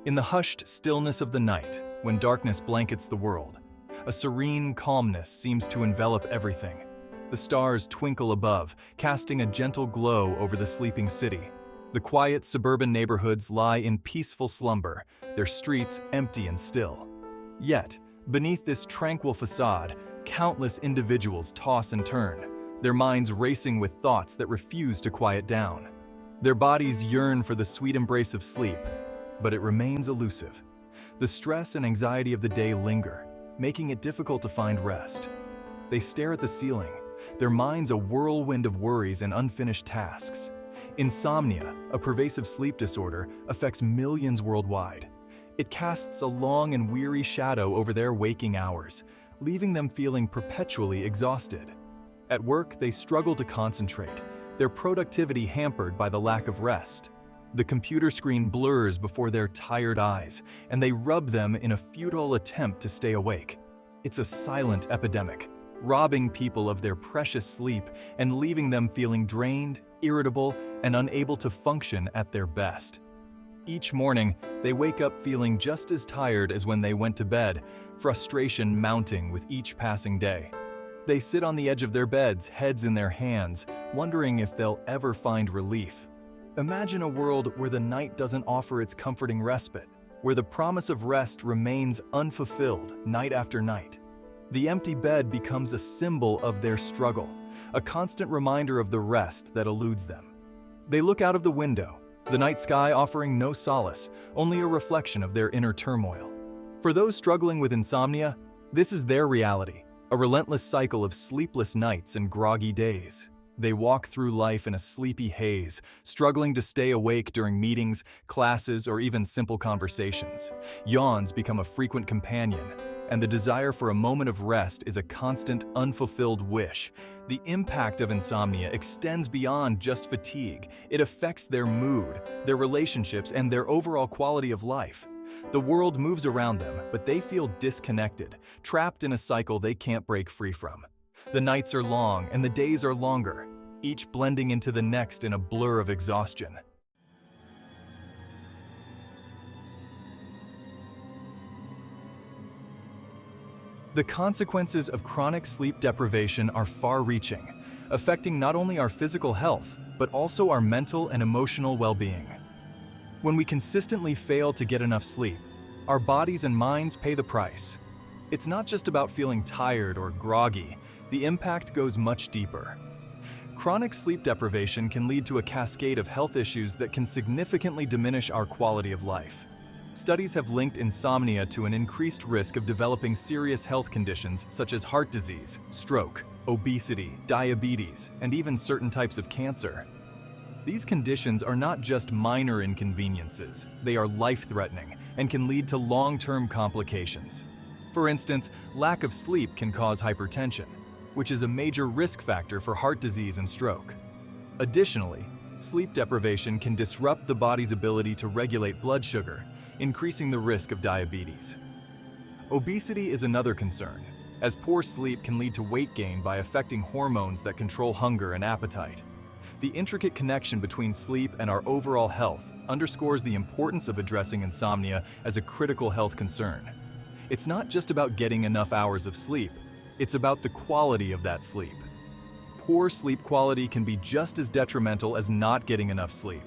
In the hushed stillness of the night, when darkness blankets the world, a serene calmness seems to envelop everything. The stars twinkle above, casting a gentle glow over the sleeping city. The quiet suburban neighborhoods lie in peaceful slumber, their streets empty and still. Yet, beneath this tranquil facade, countless individuals toss and turn, their minds racing with thoughts that refuse to quiet down. Their bodies yearn for the sweet embrace of sleep, but it remains elusive. The stress and anxiety of the day linger, making it difficult to find rest. They stare at the ceiling, their minds a whirlwind of worries and unfinished tasks. Insomnia, a pervasive sleep disorder, affects millions worldwide. It casts a long and weary shadow over their waking hours, leaving them feeling perpetually exhausted. At work, they struggle to concentrate, their productivity hampered by the lack of rest. The computer screen blurs before their tired eyes, and they rub them in a futile attempt to stay awake. It's a silent epidemic, robbing people of their precious sleep and leaving them feeling drained, irritable, and unable to function at their best. Each morning, they wake up feeling just as tired as when they went to bed, frustration mounting with each passing day. They sit on the edge of their beds, heads in their hands, wondering if they'll ever find relief. Imagine a world where the night doesn't offer its comforting respite, where the promise of rest remains unfulfilled night after night. The empty bed becomes a symbol of their struggle, a constant reminder of the rest that eludes them. They look out of the window, the night sky offering no solace, only a reflection of their inner turmoil. For those struggling with insomnia, this is their reality, a relentless cycle of sleepless nights and groggy days. They walk through life in a sleepy haze, struggling to stay awake during meetings, classes, or even simple conversations. Yawns become a frequent companion, and the desire for a moment of rest is a constant, unfulfilled wish. The impact of insomnia extends beyond just fatigue. It affects their mood, their relationships, and their overall quality of life. The world moves around them, but they feel disconnected, trapped in a cycle they can't break free from. The nights are long and the days are longer, each blending into the next in a blur of exhaustion. The consequences of chronic sleep deprivation are far-reaching, affecting not only our physical health, but also our mental and emotional well-being. When we consistently fail to get enough sleep, our bodies and minds pay the price. It's not just about feeling tired or groggy. The impact goes much deeper. Chronic sleep deprivation can lead to a cascade of health issues that can significantly diminish our quality of life. Studies have linked insomnia to an increased risk of developing serious health conditions such as heart disease, stroke, obesity, diabetes, and even certain types of cancer. These conditions are not just minor inconveniences, they are life-threatening and can lead to long-term complications. For instance, lack of sleep can cause hypertension, which is a major risk factor for heart disease and stroke. Additionally, sleep deprivation can disrupt the body's ability to regulate blood sugar, increasing the risk of diabetes. Obesity is another concern, as poor sleep can lead to weight gain by affecting hormones that control hunger and appetite. The intricate connection between sleep and our overall health underscores the importance of addressing insomnia as a critical health concern. It's not just about getting enough hours of sleep, it's about the quality of that sleep. Poor sleep quality can be just as detrimental as not getting enough sleep.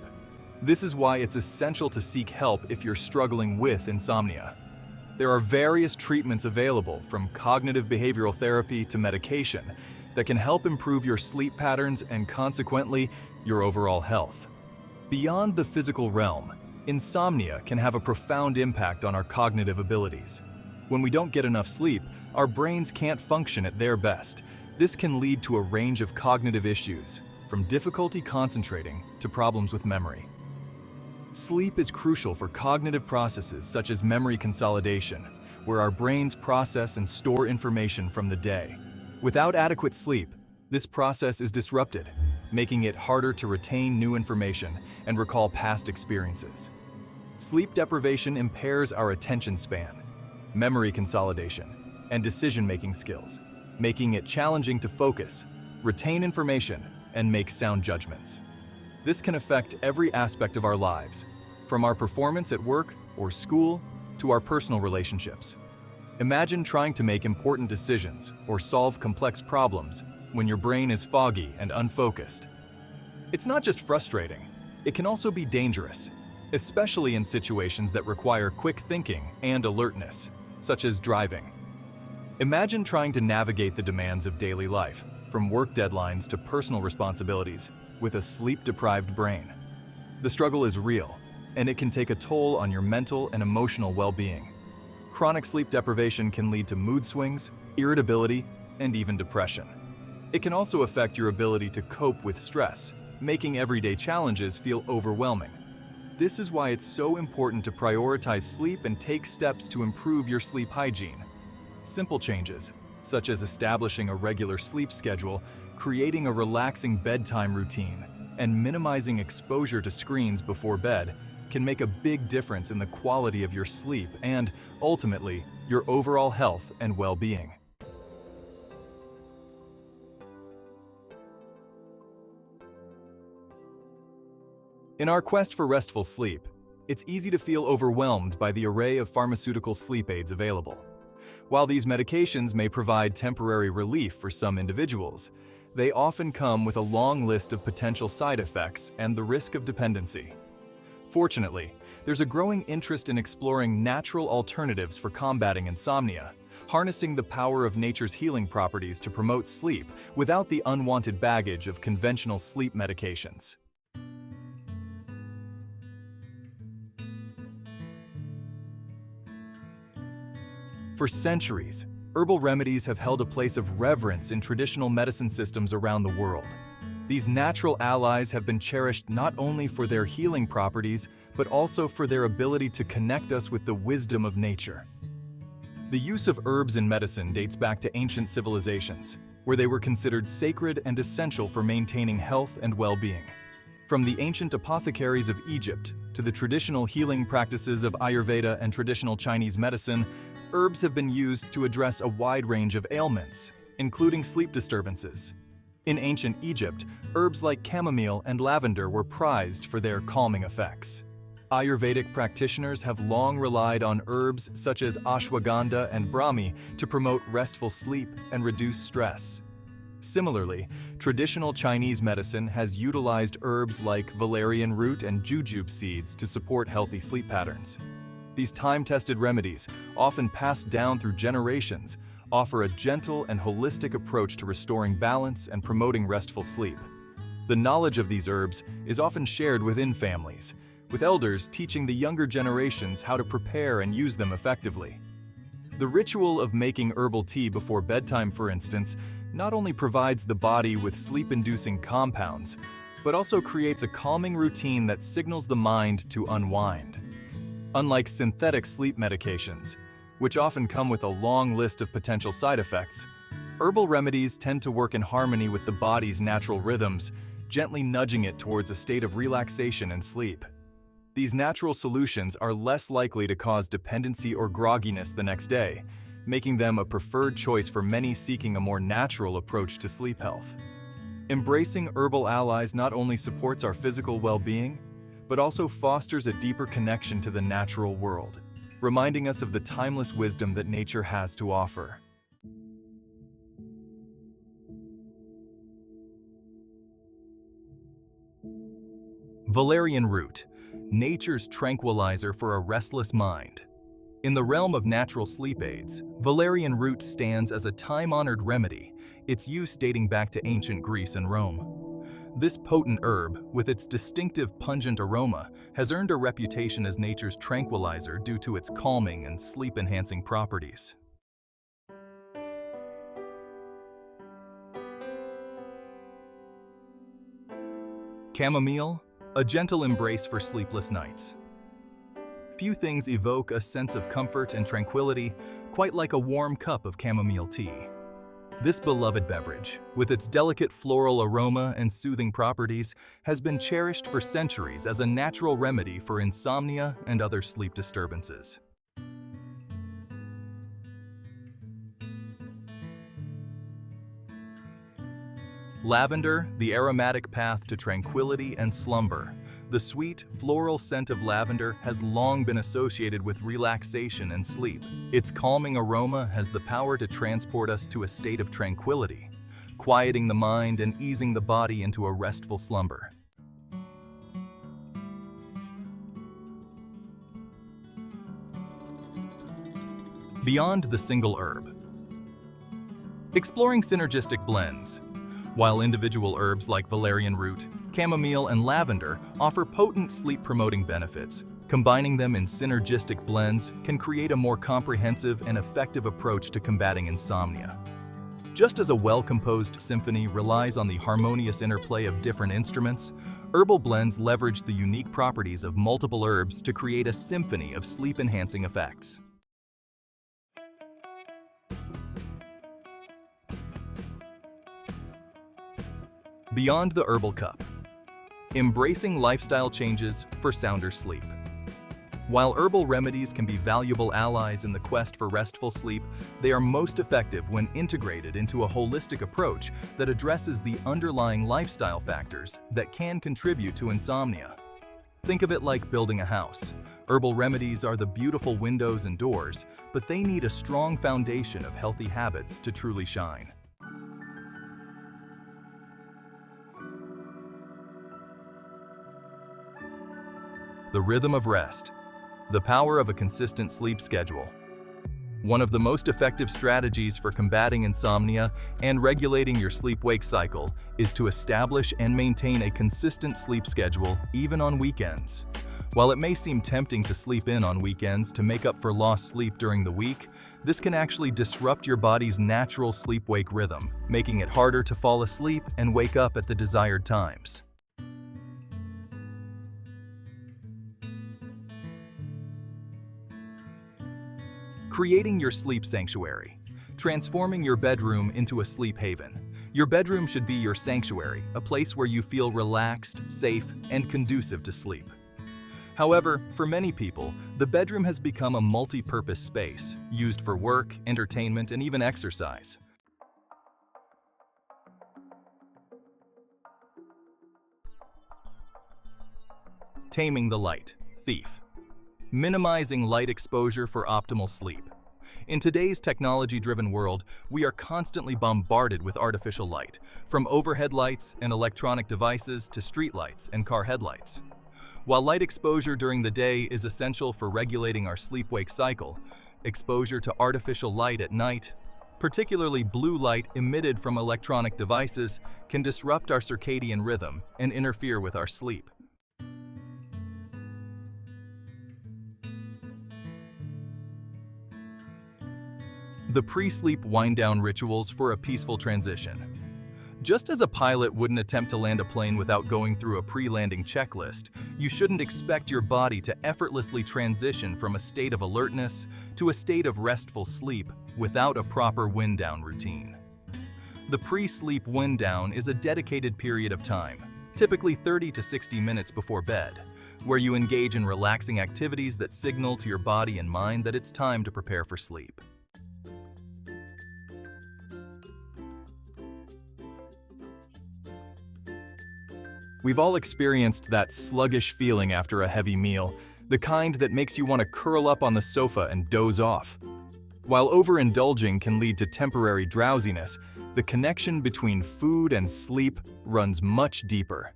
This is why it's essential to seek help if you're struggling with insomnia. There are various treatments available, from cognitive behavioral therapy to medication, that can help improve your sleep patterns and consequently, your overall health. Beyond the physical realm, insomnia can have a profound impact on our cognitive abilities. When we don't get enough sleep, our brains can't function at their best. This can lead to a range of cognitive issues, from difficulty concentrating to problems with memory. Sleep is crucial for cognitive processes such as memory consolidation, where our brains process and store information from the day. Without adequate sleep, this process is disrupted, making it harder to retain new information and recall past experiences. Sleep deprivation impairs our attention span, memory consolidation, and decision-making skills, making it challenging to focus, retain information, and make sound judgments. This can affect every aspect of our lives, from our performance at work or school to our personal relationships. Imagine trying to make important decisions or solve complex problems when your brain is foggy and unfocused. It's not just frustrating, it can also be dangerous, especially in situations that require quick thinking and alertness, such as driving. Imagine trying to navigate the demands of daily life, from work deadlines to personal responsibilities, with a sleep-deprived brain. The struggle is real, and it can take a toll on your mental and emotional well-being. Chronic sleep deprivation can lead to mood swings, irritability, and even depression. It can also affect your ability to cope with stress, making everyday challenges feel overwhelming. This is why it's so important to prioritize sleep and take steps to improve your sleep hygiene. Simple changes, such as establishing a regular sleep schedule, creating a relaxing bedtime routine, and minimizing exposure to screens before bed, can make a big difference in the quality of your sleep and, ultimately, your overall health and well-being. In our quest for restful sleep, it's easy to feel overwhelmed by the array of pharmaceutical sleep aids available. While these medications may provide temporary relief for some individuals, they often come with a long list of potential side effects and the risk of dependency. Fortunately, there's a growing interest in exploring natural alternatives for combating insomnia, harnessing the power of nature's healing properties to promote sleep without the unwanted baggage of conventional sleep medications. For centuries, herbal remedies have held a place of reverence in traditional medicine systems around the world. These natural allies have been cherished not only for their healing properties, but also for their ability to connect us with the wisdom of nature. The use of herbs in medicine dates back to ancient civilizations, where they were considered sacred and essential for maintaining health and well-being. From the ancient apothecaries of Egypt to the traditional healing practices of Ayurveda and traditional Chinese medicine, herbs have been used to address a wide range of ailments, including sleep disturbances. In ancient Egypt, herbs like chamomile and lavender were prized for their calming effects. Ayurvedic practitioners have long relied on herbs such as ashwagandha and brahmi to promote restful sleep and reduce stress. Similarly, traditional Chinese medicine has utilized herbs like valerian root and jujube seeds to support healthy sleep patterns. These time-tested remedies, often passed down through generations, offer a gentle and holistic approach to restoring balance and promoting restful sleep. The knowledge of these herbs is often shared within families, with elders teaching the younger generations how to prepare and use them effectively. The ritual of making herbal tea before bedtime, for instance, not only provides the body with sleep-inducing compounds, but also creates a calming routine that signals the mind to unwind. Unlike synthetic sleep medications, which often come with a long list of potential side effects, herbal remedies tend to work in harmony with the body's natural rhythms, gently nudging it towards a state of relaxation and sleep. These natural solutions are less likely to cause dependency or grogginess the next day, making them a preferred choice for many seeking a more natural approach to sleep health. Embracing herbal allies not only supports our physical well-being, but also fosters a deeper connection to the natural world, reminding us of the timeless wisdom that nature has to offer. Valerian root, nature's tranquilizer for a restless mind. In the realm of natural sleep aids, valerian root stands as a time-honored remedy, its use dating back to ancient Greece and Rome. This potent herb, with its distinctive pungent aroma, has earned a reputation as nature's tranquilizer due to its calming and sleep-enhancing properties. Chamomile, a gentle embrace for sleepless nights. Few things evoke a sense of comfort and tranquility quite like a warm cup of chamomile tea. This beloved beverage, with its delicate floral aroma and soothing properties, has been cherished for centuries as a natural remedy for insomnia and other sleep disturbances. Lavender, the aromatic path to tranquility and slumber. The sweet, floral scent of lavender has long been associated with relaxation and sleep. Its calming aroma has the power to transport us to a state of tranquility, quieting the mind and easing the body into a restful slumber. Beyond the single herb. Exploring synergistic blends. While individual herbs like valerian root, chamomile, and lavender offer potent sleep-promoting benefits, combining them in synergistic blends can create a more comprehensive and effective approach to combating insomnia. Just as a well-composed symphony relies on the harmonious interplay of different instruments, herbal blends leverage the unique properties of multiple herbs to create a symphony of sleep-enhancing effects. Beyond the herbal cup. Embracing lifestyle changes for sounder sleep. While herbal remedies can be valuable allies in the quest for restful sleep, they are most effective when integrated into a holistic approach that addresses the underlying lifestyle factors that can contribute to insomnia. Think of it like building a house. Herbal remedies are the beautiful windows and doors, but they need a strong foundation of healthy habits to truly shine. The rhythm of rest. The power of a consistent sleep schedule. One of the most effective strategies for combating insomnia and regulating your sleep-wake cycle is to establish and maintain a consistent sleep schedule even on weekends. While it may seem tempting to sleep in on weekends to make up for lost sleep during the week, this can actually disrupt your body's natural sleep-wake rhythm, making it harder to fall asleep and wake up at the desired times. Creating your sleep sanctuary. Transforming your bedroom into a sleep haven. Your bedroom should be your sanctuary, a place where you feel relaxed, safe, and conducive to sleep. However, for many people, the bedroom has become a multi-purpose space, used for work, entertainment, and even exercise. Taming the light. Thief. Minimizing light exposure for optimal sleep. In today's technology-driven world, we are constantly bombarded with artificial light, from overhead lights and electronic devices to street lights and car headlights. While light exposure during the day is essential for regulating our sleep-wake cycle, exposure to artificial light at night, particularly blue light emitted from electronic devices, can disrupt our circadian rhythm and interfere with our sleep. The pre-sleep wind-down rituals for a peaceful transition. Just as a pilot wouldn't attempt to land a plane without going through a pre-landing checklist, you shouldn't expect your body to effortlessly transition from a state of alertness to a state of restful sleep without a proper wind-down routine. The pre-sleep wind-down is a dedicated period of time, typically 30 to 60 minutes before bed, where you engage in relaxing activities that signal to your body and mind that it's time to prepare for sleep. We've all experienced that sluggish feeling after a heavy meal, the kind that makes you want to curl up on the sofa and doze off. While overindulging can lead to temporary drowsiness, the connection between food and sleep runs much deeper.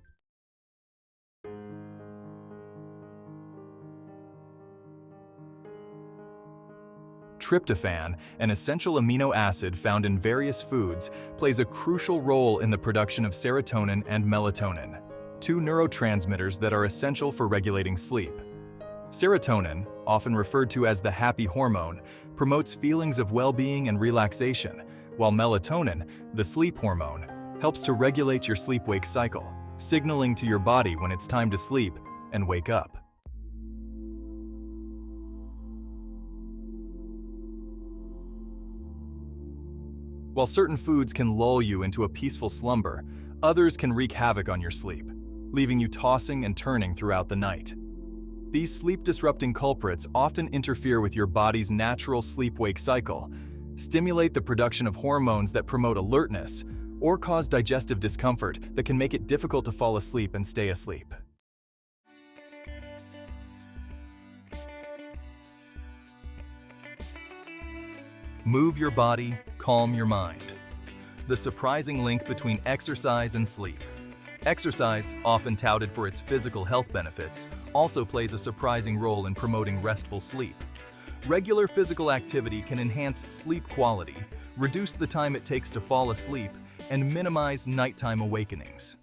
Tryptophan, an essential amino acid found in various foods, plays a crucial role in the production of serotonin and melatonin, two neurotransmitters that are essential for regulating sleep. Serotonin, often referred to as the happy hormone, promotes feelings of well-being and relaxation, while melatonin, the sleep hormone, helps to regulate your sleep-wake cycle, signaling to your body when it's time to sleep and wake up. While certain foods can lull you into a peaceful slumber, others can wreak havoc on your sleep, leaving you tossing and turning throughout the night. These sleep-disrupting culprits often interfere with your body's natural sleep-wake cycle, stimulate the production of hormones that promote alertness, or cause digestive discomfort that can make it difficult to fall asleep and stay asleep. Move your body, calm your mind. The surprising link between exercise and sleep. Exercise, often touted for its physical health benefits, also plays a surprising role in promoting restful sleep. Regular physical activity can enhance sleep quality, reduce the time it takes to fall asleep, and minimize nighttime awakenings.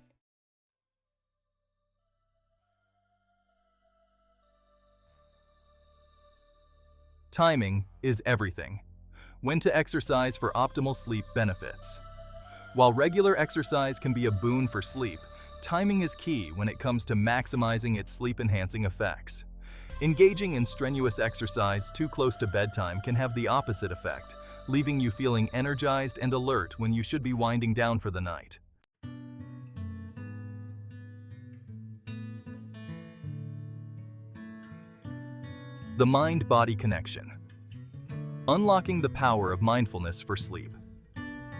Timing is everything. When to exercise for optimal sleep benefits. While regular exercise can be a boon for sleep, timing is key when it comes to maximizing its sleep-enhancing effects. Engaging in strenuous exercise too close to bedtime can have the opposite effect, leaving you feeling energized and alert when you should be winding down for the night. The mind-body connection. Unlocking the power of mindfulness for sleep.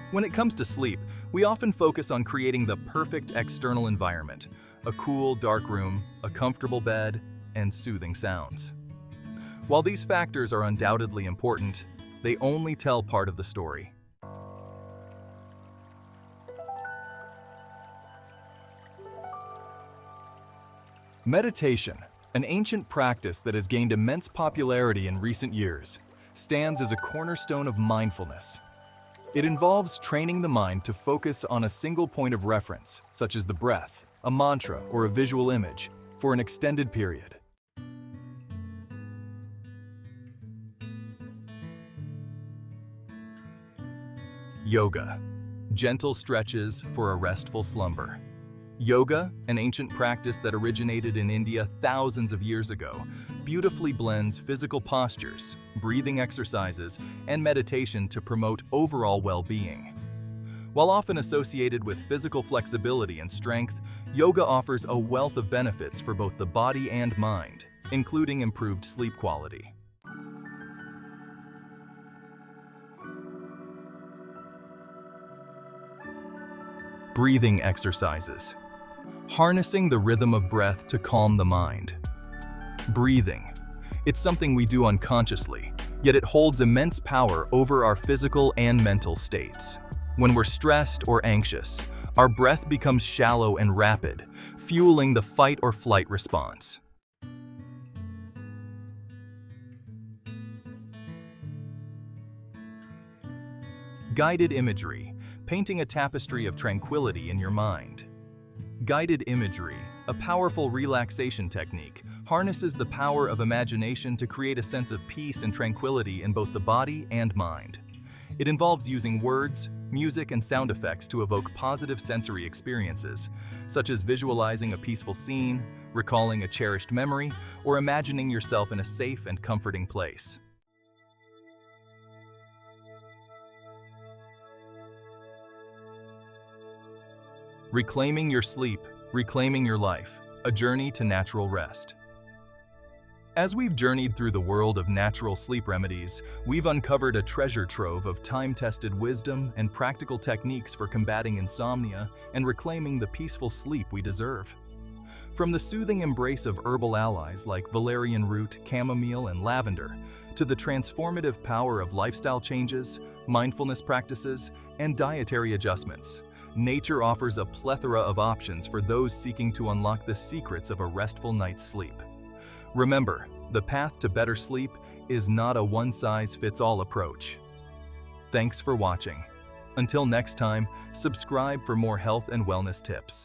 When it comes to sleep, we often focus on creating the perfect external environment, a cool, dark room, a comfortable bed, and soothing sounds. While these factors are undoubtedly important, they only tell part of the story. Meditation, an ancient practice that has gained immense popularity in recent years, stands as a cornerstone of mindfulness. It involves training the mind to focus on a single point of reference, such as the breath, a mantra, or a visual image, for an extended period. Yoga, gentle stretches for a restful slumber. Yoga, an ancient practice that originated in India thousands of years ago, beautifully blends physical postures, breathing exercises, and meditation to promote overall well-being. While often associated with physical flexibility and strength, yoga offers a wealth of benefits for both the body and mind, including improved sleep quality. Breathing exercises. Harnessing the rhythm of breath to calm the mind. Breathing. It's something we do unconsciously, yet it holds immense power over our physical and mental states. When we're stressed or anxious, our breath becomes shallow and rapid, fueling the fight or flight response. Guided imagery, painting a tapestry of tranquility in your mind. Guided imagery, a powerful relaxation technique, harnesses the power of imagination to create a sense of peace and tranquility in both the body and mind. It involves using words, music, and sound effects to evoke positive sensory experiences, such as visualizing a peaceful scene, recalling a cherished memory, or imagining yourself in a safe and comforting place. Reclaiming your sleep, reclaiming your life, a journey to natural rest. As we've journeyed through the world of natural sleep remedies, we've uncovered a treasure trove of time-tested wisdom and practical techniques for combating insomnia and reclaiming the peaceful sleep we deserve. From the soothing embrace of herbal allies like valerian root, chamomile, and lavender, to the transformative power of lifestyle changes, mindfulness practices, and dietary adjustments, nature offers a plethora of options for those seeking to unlock the secrets of a restful night's sleep. Remember, the path to better sleep is not a one-size-fits-all approach. Thanks for watching. Until next time, subscribe for more health and wellness tips.